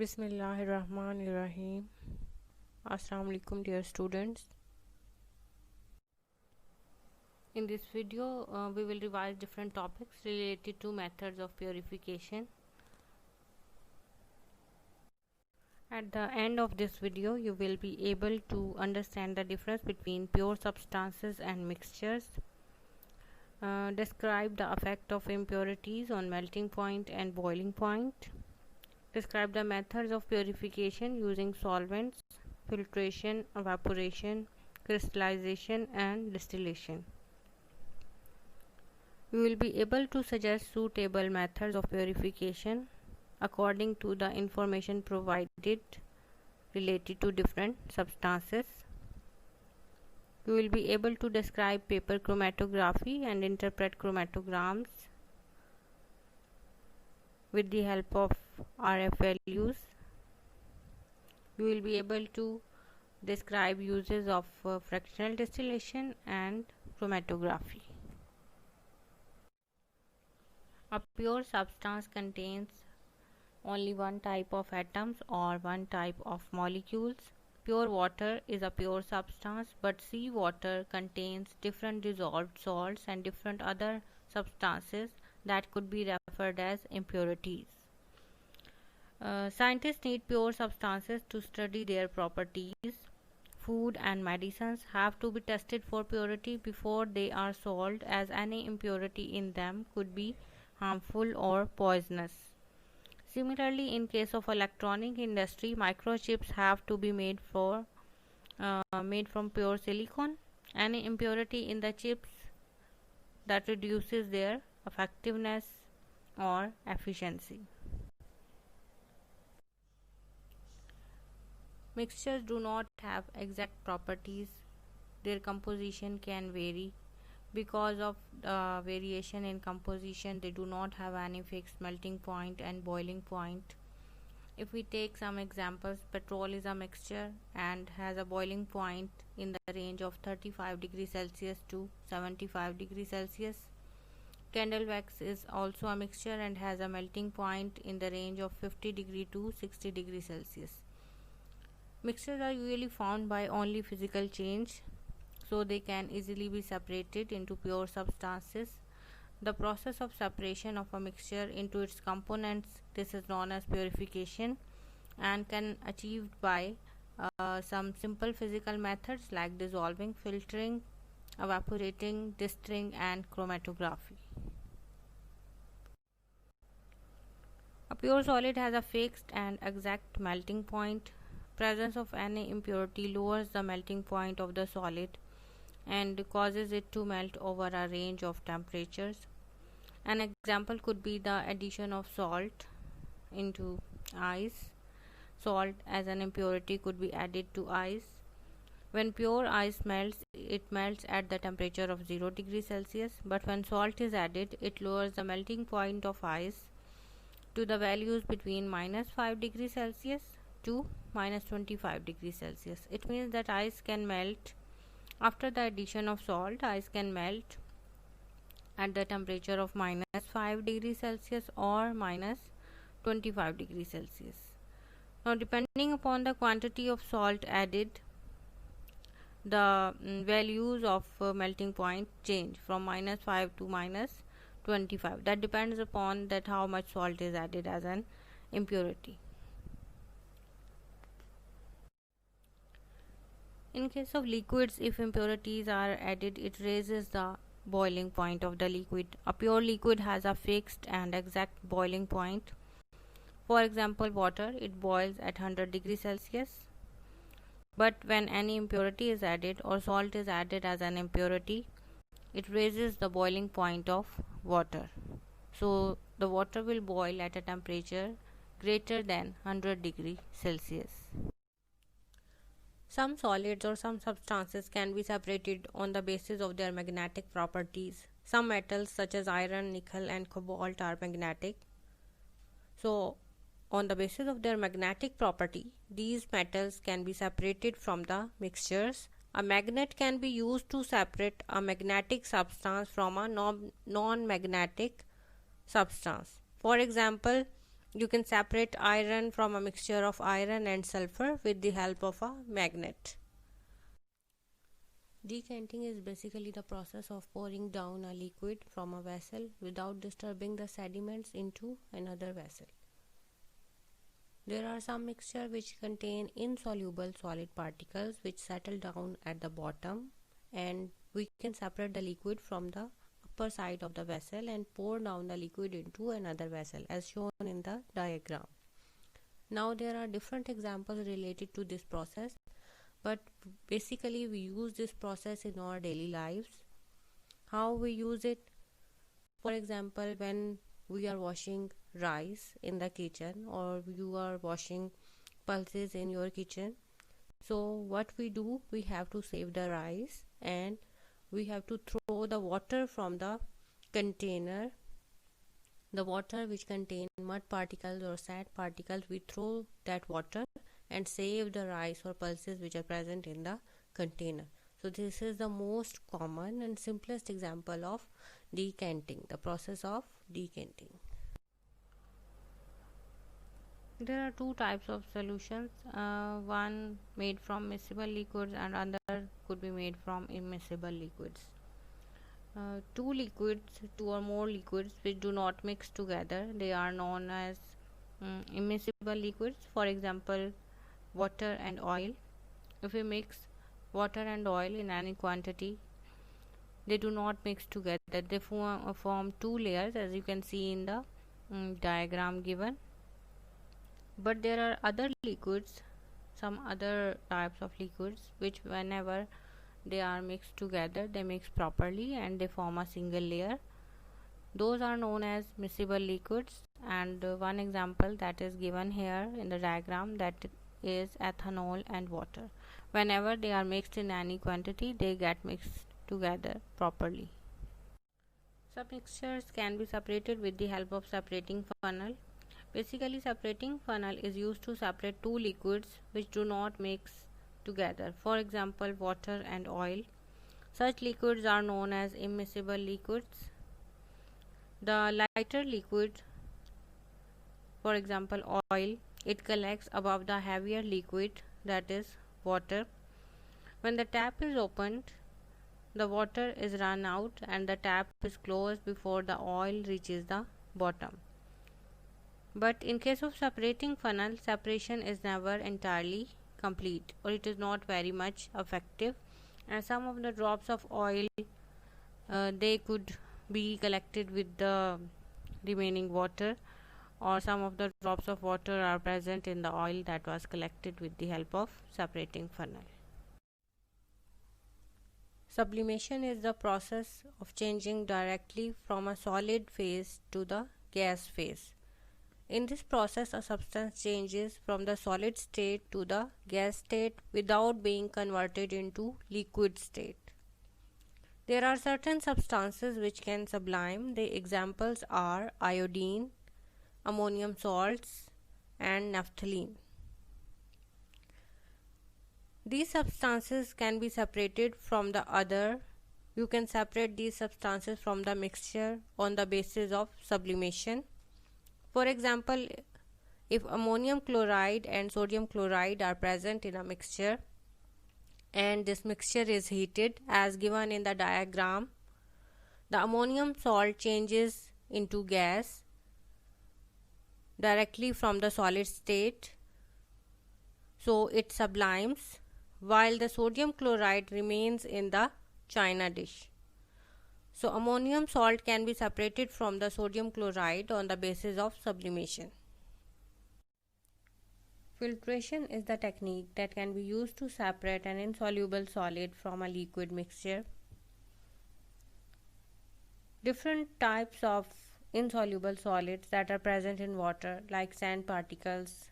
Bismillahirrahmanirrahim. Assalamu alaikum dear students. In this video we will revise different topics related to methods of purification. At the end of this video you will be able to understand the difference between pure substances and mixtures. Describe the effect of impurities on melting point and boiling point. Describe the methods of purification using solvents, filtration, evaporation, crystallization and distillation. We will be able to suggest suitable methods of purification according to the information provided related to different substances. We will be able to describe paper chromatography and interpret chromatograms with the help of RF values. We will be able to describe uses of fractional distillation and chromatography. A pure substance contains only one type of atoms or one type of molecules. Pure water is a pure substance, but seawater contains different dissolved salts and different other substances that could be referred as impurities. Scientists need pure substances to study their properties. Food and medicines have to be tested for purity before they are sold, as any impurity in them could be harmful or poisonous. Similarly, in case of electronic industry, microchips have to be made from pure silicon. Any impurity in the chips that reduces their effectiveness or efficiency. Mixtures do not have exact properties. Their composition can vary. Because of the variation in composition, they do not have any fixed melting point and boiling point. If we take some examples, petrol is a mixture and has a boiling point in the range of 35 degrees Celsius to 75 degrees Celsius. Candle wax is also a mixture and has a melting point in the range of 50 degree to 60 degrees Celsius. Mixtures are usually found by only physical change, so they can easily be separated into pure substances. The process of separation of a mixture into its components, this is known as purification, and can achieved by some simple physical methods like dissolving, filtering, evaporating, distilling and chromatography. A pure solid has a fixed and exact melting point. Presence of any impurity lowers the melting point of the solid and causes it to melt over a range of temperatures. An example could be the addition of salt into ice. Salt as an impurity could be added to ice. When pure ice melts, it melts at the temperature of 0 degrees Celsius, but when salt is added, it lowers the melting point of ice to the values between -5 degrees Celsius to -25 degrees Celsius. It means that ice can melt after the addition of salt. Ice can melt at the temperature of -5 degrees Celsius or -25 degrees Celsius. Now, depending upon the quantity of salt added, the values of melting point change from -5 to -25. That depends upon that how much salt is added as an impurity. In case of liquids, if impurities are added, it raises the boiling point of the liquid. A pure liquid has a fixed and exact boiling point. For example, water, it boils at 100 degrees Celsius. But when any impurity is added or salt is added as an impurity, it raises the boiling point of water. So the water will boil at a temperature greater than 100 degrees Celsius. Some solids or some substances can be separated on the basis of their magnetic properties. Some metals such as iron, nickel and cobalt are magnetic. So on the basis of their magnetic property, these metals can be separated from the mixtures. A magnet can be used to separate a magnetic substance from a non-magnetic substance. For example, You can separate iron from a mixture of iron and sulfur with the help of a magnet. Decanting is basically the process of pouring down a liquid from a vessel without disturbing the sediments into another vessel. There are some mixtures which contain insoluble solid particles which settle down at the bottom, and we can separate the liquid from the upper side of the vessel and pour down the liquid into another vessel as shown in the diagram. Now there are different examples related to this process, but basically we use this process in our daily lives. How we use it? For example, when we are washing rice in the kitchen, or you are washing pulses in your kitchen. So what we do, we have to save the rice and we have to throw the water from the container. The water which contain mud particles or sand particles, we throw that water and save the rice or pulses which are present in the container. So this is the most common and simplest example of decanting, the process of decanting. There are two types of solutions, one made from miscible liquids and other could be made from immiscible liquids. Two or more liquids which do not mix together, they are known as immiscible liquids. For example, water and oil. If we mix water and oil in any quantity, they do not mix together. They form two layers, as you can see in the diagram given. But there are other liquids, some other types of liquids, which whenever they are mixed together, they mix properly and they form a single layer. Those are known as miscible liquids, and one example that is given here in the diagram, that is ethanol and water. Whenever they are mixed in any quantity, they get mixed together properly. Some mixtures can be separated with the help of separating funnel. Basically, separating funnel is used to separate two liquids which do not mix together. For example, water and oil. Such liquids are known as immiscible liquids. The lighter liquid, for example oil, it collects above the heavier liquid, that is water. When the tap is opened, the water is run out and the tap is closed before the oil reaches the bottom. But in case of separating funnel, separation is never entirely complete, or it is not very much effective, and some of the drops of oil they could be collected with the remaining water, or some of the drops of water are present in the oil that was collected with the help of separating funnel. Sublimation is the process of changing directly from a solid phase to the gas phase. In this process, a substance changes from the solid state to the gas state without being converted into liquid state. There are certain substances which can sublime. The examples are iodine, ammonium salts, and naphthalene. These substances can be separated from the other. You can separate these substances from the mixture on the basis of sublimation. For example, if ammonium chloride and sodium chloride are present in a mixture and this mixture is heated as given in the diagram, the ammonium salt changes into gas directly from the solid state, so it sublimes, while the sodium chloride remains in the china dish. So ammonium salt can be separated from the sodium chloride on the basis of sublimation. Filtration is the technique that can be used to separate an insoluble solid from a liquid mixture. Different types of insoluble solids that are present in water, like sand particles,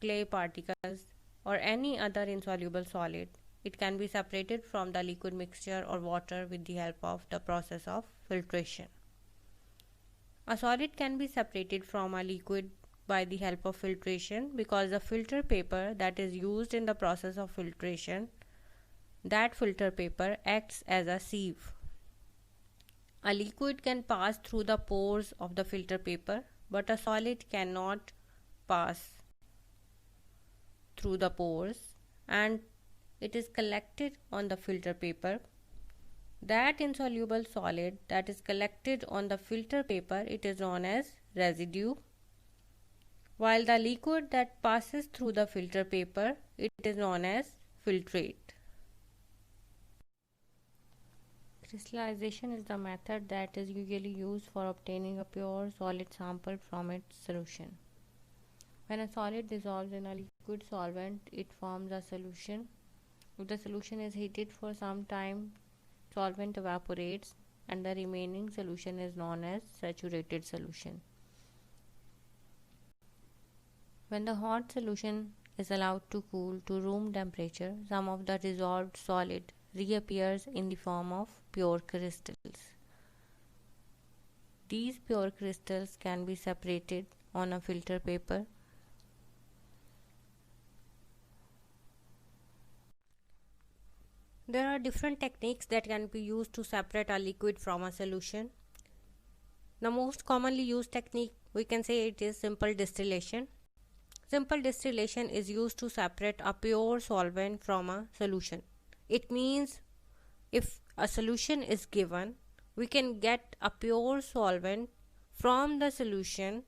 clay particles, or any other insoluble solid, it can be separated from the liquid mixture or water with the help of the process of filtration. A solid can be separated from a liquid by the help of filtration because the filter paper that is used in the process of filtration, that filter paper acts as a sieve. A liquid can pass through the pores of the filter paper, but a solid cannot pass through the pores and it is collected on the filter paper. That insoluble solid that is collected on the filter paper, it is known as residue, while the liquid that passes through the filter paper, it is known as filtrate. Crystallization is the method that is usually used for obtaining a pure solid sample from its solution. When a solid dissolves in a liquid solvent, it forms a solution. If the solution is heated for some time, solvent evaporates and the remaining solution is known as saturated solution. When the hot solution is allowed to cool to room temperature, some of the dissolved solid reappears in the form of pure crystals. These pure crystals can be separated on a filter paper. There are different techniques that can be used to separate a liquid from a solution. The most commonly used technique, we can say it is simple distillation. Simple distillation is used to separate a pure solvent from a solution. It means if a solution is given, we can get a pure solvent from the solution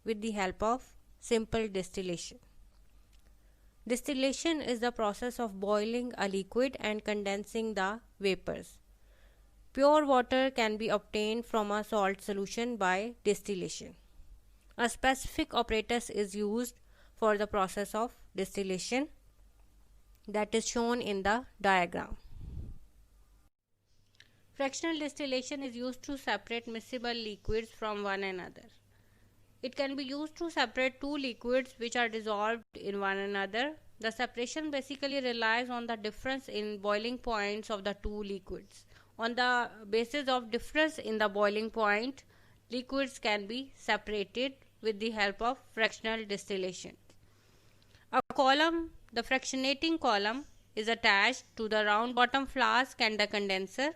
with the help of simple distillation. Distillation is the process of boiling a liquid and condensing the vapors. Pure water can be obtained from a salt solution by distillation. A specific apparatus is used for the process of distillation that is shown in the diagram. Fractional distillation is used to separate miscible liquids from one another. It can be used to separate two liquids which are dissolved in one another. The separation basically relies on the difference in boiling points of the two liquids. On the basis of difference in the boiling point, liquids can be separated with the help of fractional distillation. A column, the fractionating column, is attached to the round bottom flask and the condenser.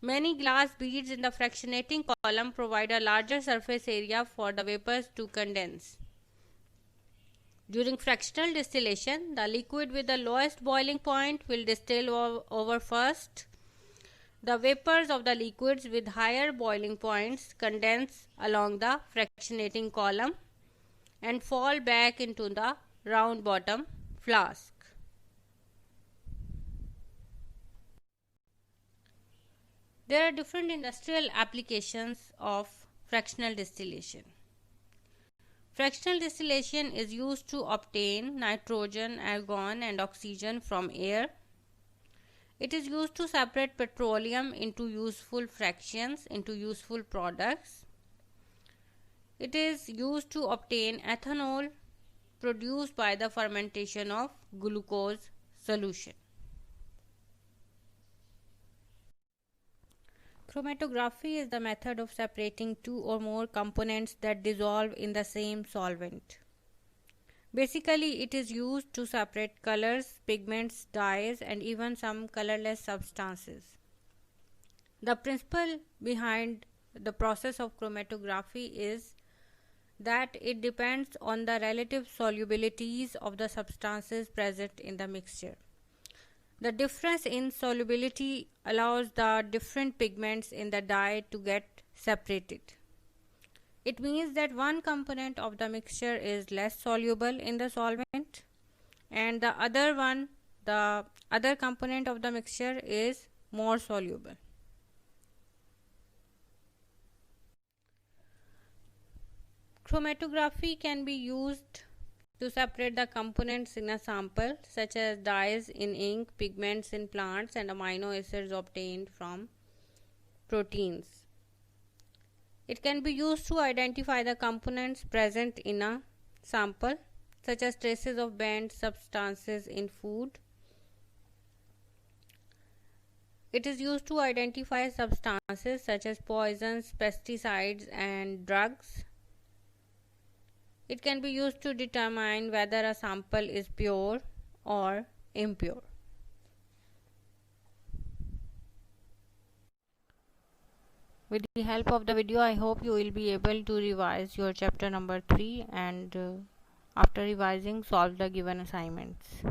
Many glass beads in the fractionating column provide a larger surface area for the vapors to condense. During fractional distillation, the liquid with the lowest boiling point will distill over first. The vapors of the liquids with higher boiling points condense along the fractionating column and fall back into the round bottom flask. There are different industrial applications of fractional distillation. Fractional distillation is used to obtain nitrogen, argon and oxygen from air. It is used to separate petroleum into useful fractions, into useful products. It is used to obtain ethanol produced by the fermentation of glucose solution. Chromatography is the method of separating two or more components that dissolve in the same solvent. Basically, it is used to separate colors, pigments, dyes, and even some colorless substances. The principle behind the process of chromatography is that it depends on the relative solubilities of the substances present in the mixture. The difference in solubility allows the different pigments in the dye to get separated. It means that one component of the mixture is less soluble in the solvent and the other component of the mixture is more soluble. Chromatography can be used to separate the components in a sample such as dyes in ink, pigments in plants and amino acids obtained from proteins. It can be used to identify the components present in a sample such as traces of banned substances in food. It is used to identify substances such as poisons, pesticides and drugs. It can be used to determine whether a sample is pure or impure. With the help of the video, I hope you will be able to revise your chapter number 3 and After revising, solve the given assignments.